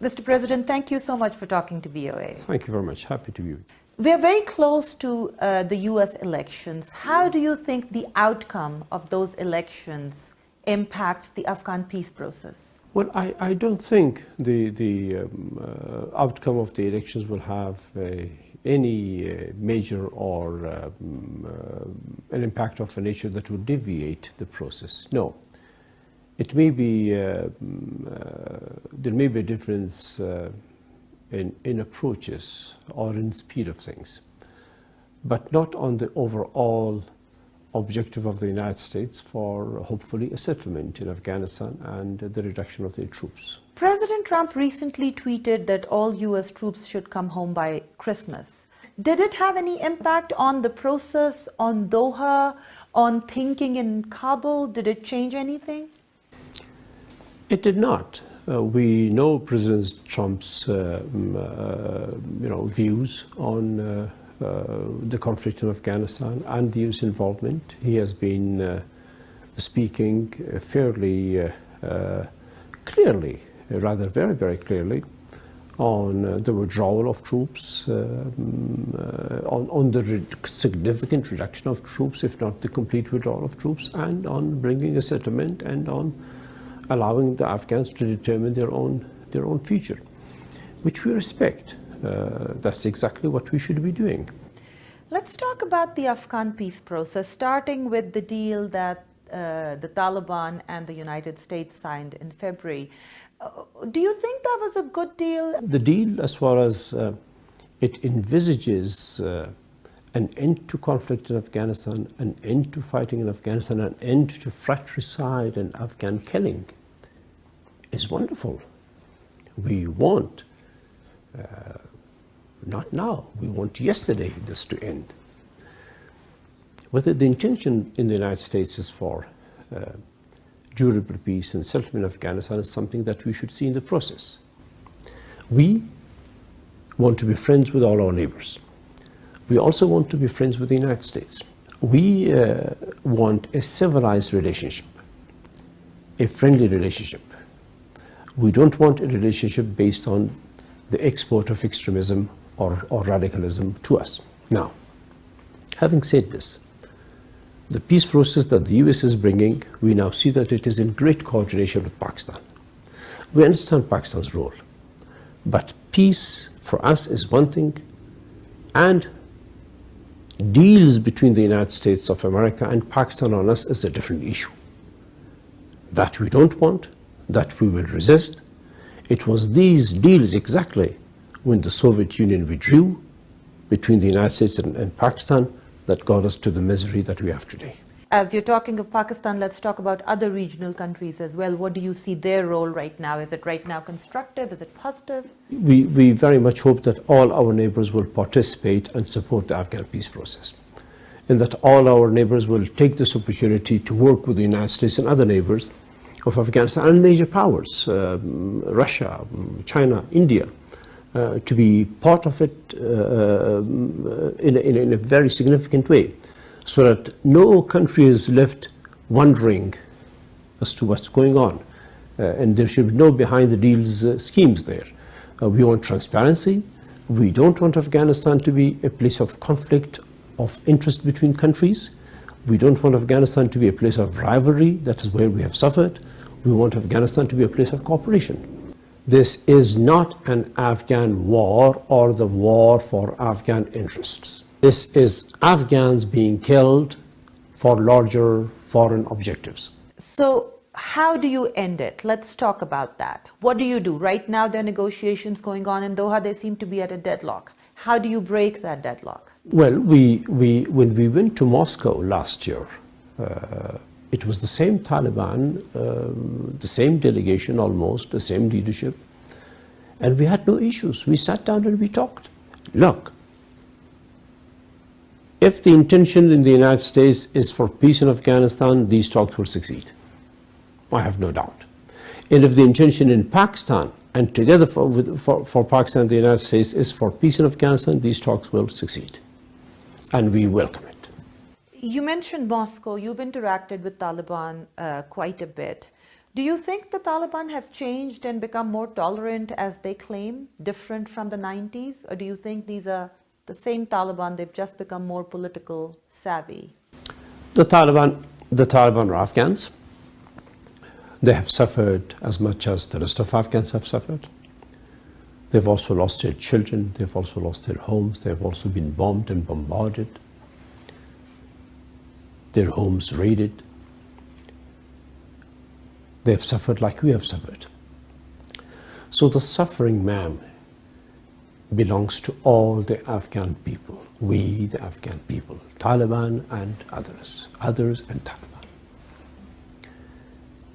Mr. President, thank you so much for talking to VOA. Thank you very much. Happy to be with you. We're very close to the US elections. How do you think the outcome of those elections impact the Afghan peace process? Well, I don't think the outcome of the elections will have any major or an impact of a nature that will deviate the process. No. It may be, there may be a difference in approaches or in speed of things, but not on the overall objective of the United States for hopefully a settlement in Afghanistan and the reduction of their troops. President Trump recently tweeted that all US troops should come home by Christmas. Did it have any impact on the process, on Doha, on thinking in Kabul? Did it change anything? It did not. We know President Trump's views on the conflict in Afghanistan and the US involvement. He has been speaking fairly clearly, rather very clearly, on the withdrawal of troops, on the significant reduction of troops, if not the complete withdrawal of troops, and on bringing a settlement and on allowing the Afghans to determine their own future, which we respect. That's exactly what we should be doing. Let's talk about the Afghan peace process, starting with the deal that the Taliban and the United States signed in February. Do you think that was a good deal? The deal, as far as it envisages an end to conflict in Afghanistan, an end to fighting in Afghanistan, an end to fratricide and Afghan killing, is wonderful. We want, not now, we want yesterday this to end. Whether the intention in the United States is for durable peace and settlement in Afghanistan is something that we should see in the process. We want to be friends with all our neighbors. We also want to be friends with the United States. We want a civilized relationship, a friendly relationship. We don't want a relationship based on the export of extremism or radicalism to us. Now, having said this, the peace process that the US is bringing, we now see that it is in great coordination with Pakistan. We understand Pakistan's role, but peace for us is one thing, and deals between the United States of America and Pakistan on us is a different issue. That we don't want, that we will resist. It was these deals exactly when the Soviet Union withdrew between the United States and Pakistan that got us to the misery that we have today. As you're talking of Pakistan, let's talk about other regional countries as well. What do you see their role right now? Is it right now constructive? Is it positive? We very much hope that all our neighbors will participate and support the Afghan peace process, and that all our neighbors will take this opportunity to work with the United States and other neighbors of Afghanistan and major powers, Russia, China, India, to be part of it in a very significant way, so that no country is left wondering as to what's going on. And there should be no behind the deals schemes there. We want transparency. We don't want Afghanistan to be a place of conflict, of interest between countries. We don't want Afghanistan to be a place of rivalry. That is where we have suffered. We want Afghanistan to be a place of cooperation. This is not an Afghan war or the war for Afghan interests. This is Afghans being killed for larger foreign objectives. So how do you end it? Let's talk about that. What do you do? Right now there are negotiations going on in Doha. They seem to be at a deadlock. How do you break that deadlock? Well, when we went to Moscow last year, it was the same Taliban, the same delegation almost, the same leadership, and we had no issues. We sat down and we talked. Look, if the intention in the United States is for peace in Afghanistan, these talks will succeed. I have no doubt. And if the intention in Pakistan and together for Pakistan and the United States is for peace in Afghanistan, these talks will succeed. And we welcome it. You mentioned Moscow. You've interacted with Taliban quite a bit. Do you think the Taliban have changed and become more tolerant as they claim, different from the 90s? Or do you think these are the same Taliban, they've just become more political savvy? The Taliban are Afghans. They have suffered as much as the rest of Afghans have suffered. They've also lost their children, they've also lost their homes, they've also been bombed and bombarded, their homes raided. They've suffered like we have suffered. So the suffering, ma'am, belongs to all the Afghan people. We, the Afghan people, Taliban and others and Taliban.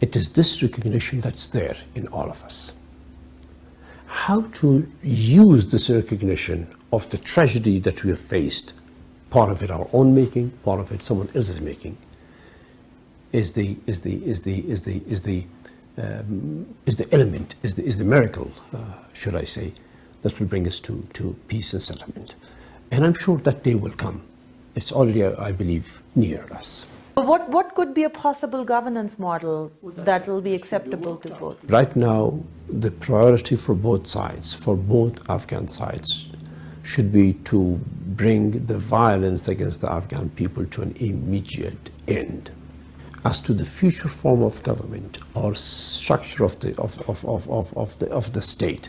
It is this recognition that's there in all of us. How to use this recognition of the tragedy that we have faced, part of it our own making, part of it someone else's making, is the element, is the miracle, should I say, that will bring us to peace and settlement. And I'm sure that day will come. It's already, I believe, near us. What could be a possible governance model that will be acceptable to both? Right now, the priority for both sides, for both Afghan sides, should be to bring the violence against the Afghan people to an immediate end. As to the future form of government or structure of the state,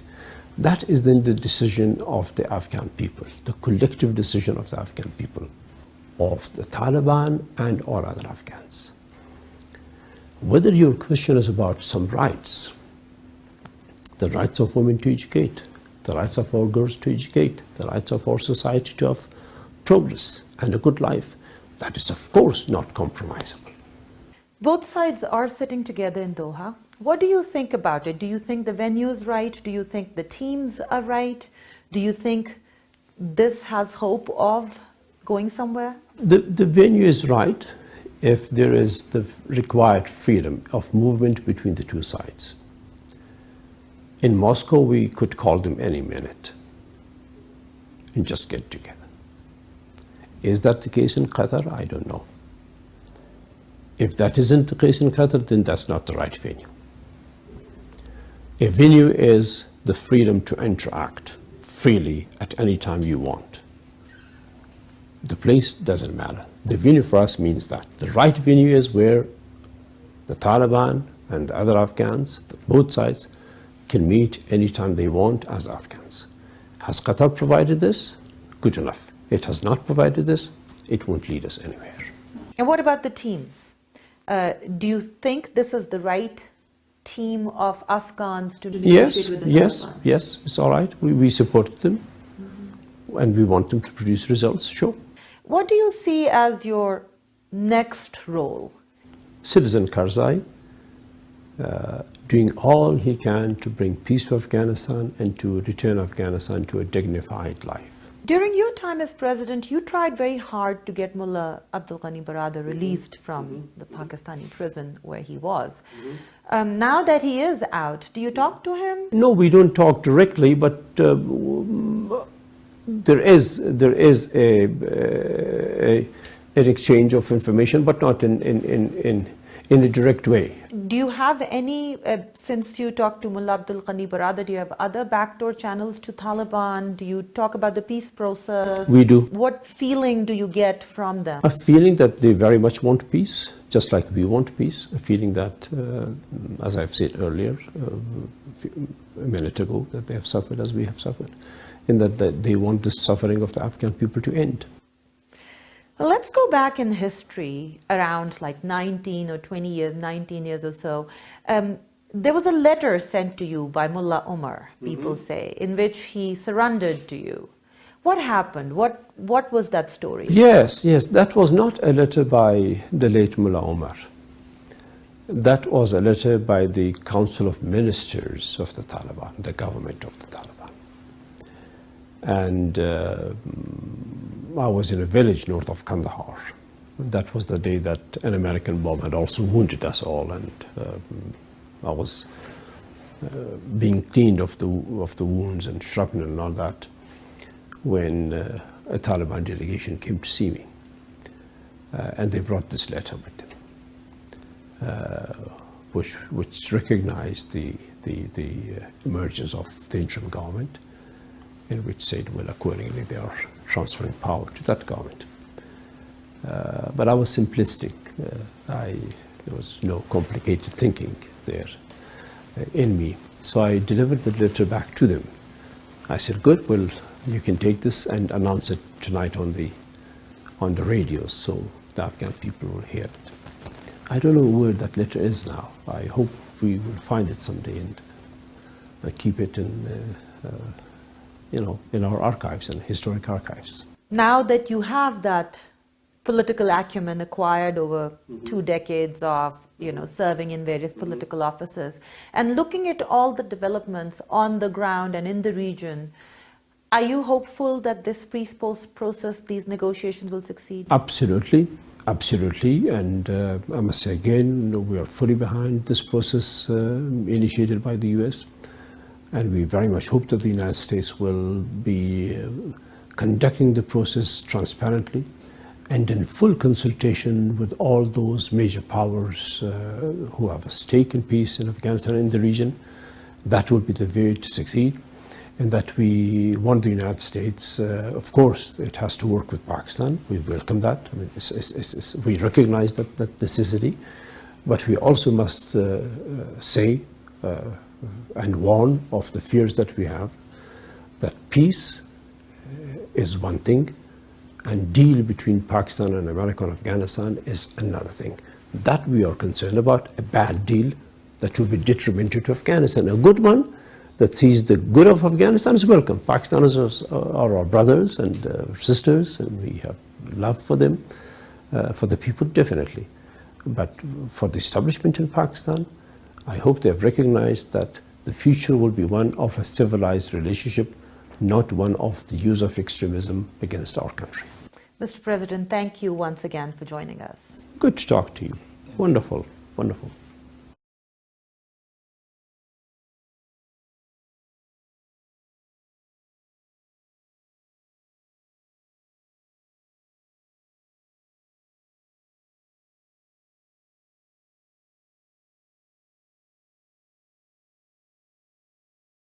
that is then the decision of the Afghan people, the collective decision of the Afghan people, of the Taliban and all other Afghans. Whether your question is about some rights, the rights of women to educate, the rights of our girls to educate, the rights of our society to have progress and a good life, that is of course not compromisable. Both sides are sitting together in Doha. What do you think about it? Do you think the venue is right? Do you think the teams are right? Do you think this has hope of going somewhere? The venue is right if there is the required freedom of movement between the two sides. In Moscow, we could call them any minute and just get together. Is that the case in Qatar? I don't know. If that isn't the case in Qatar, then that's not the right venue. A venue is the freedom to interact freely at any time you want. The place doesn't matter. The venue for us means that. The right venue is where the Taliban and the other Afghans, both sides, can meet anytime they want as Afghans. Has Qatar provided this? Good enough. It has not provided this, it won't lead us anywhere. And what about the teams? Do you think this is the right team of Afghans to negotiate with the Taliban? Yes, it's all right. We support them and we want them to produce results, sure. What do you see as your next role? Citizen Karzai, doing all he can to bring peace to Afghanistan and to return Afghanistan to a dignified life. During your time as president, you tried very hard to get Mullah Abdul Ghani Baradar released from the Pakistani prison where he was. Now that he is out, do you talk to him? No, we don't talk directly, but there is an exchange of information, but not in a direct way. Do you have any, since you talked to Mullah Abdul Ghani Baradar, do you have other backdoor channels to Taliban? Do you talk about the peace process? We do. What feeling do you get from them? A feeling that they very much want peace, just like we want peace. A feeling that, as I've said earlier, a minute ago, that they have suffered as we have suffered, and that they want the suffering of the Afghan people to end. Well, let's go back in history around like 19 or 20 years, 19 years or so. There was a letter sent to you by Mullah Omar, people say, in which he surrendered to you. What happened? What was that story? Yes, that was not a letter by the late Mullah Omar. That was a letter by the Council of Ministers of the Taliban, the government of the Taliban. And I was in a village north of Kandahar. That was the day that an American bomb had also wounded us all, and I was being cleaned of the wounds and shrapnel and all that when a Taliban delegation came to see me, and they brought this letter with them. which recognized the emergence of the interim government, in which said, well, accordingly, they are transferring power to that government. But I was simplistic. There was no complicated thinking there in me. So I delivered the letter back to them. I said, good, well, you can take this and announce it tonight on the radio, so the Afghan people will hear it. I don't know where that letter is now. I hope we will find it someday and keep it in our archives and historic archives. Now that you have that political acumen acquired over 2 decades of serving in various political offices, and looking at all the developments on the ground and in the region, are you hopeful that this pre-post process, these negotiations will succeed? Absolutely, absolutely. And I must say again, we are fully behind this process initiated by the US. And we very much hope that the United States will be conducting the process transparently and in full consultation with all those major powers who have a stake in peace in Afghanistan and in the region. That will be the way to succeed. And that we want the United States, of course, it has to work with Pakistan. We welcome that. I mean, we recognize that necessity. But we also must say and warn of the fears that we have, that peace is one thing, and deal between Pakistan and America and Afghanistan is another thing. That we are concerned about, a bad deal that will be detrimental to Afghanistan. A good one that sees the good of Afghanistan is welcome. Pakistanis are our brothers and sisters, and we have love for them, for the people, definitely. But for the establishment in Pakistan, I hope they have recognized that the future will be one of a civilized relationship, not one of the use of extremism against our country. Mr. President, thank you once again for joining us. Good to talk to you. Wonderful, wonderful.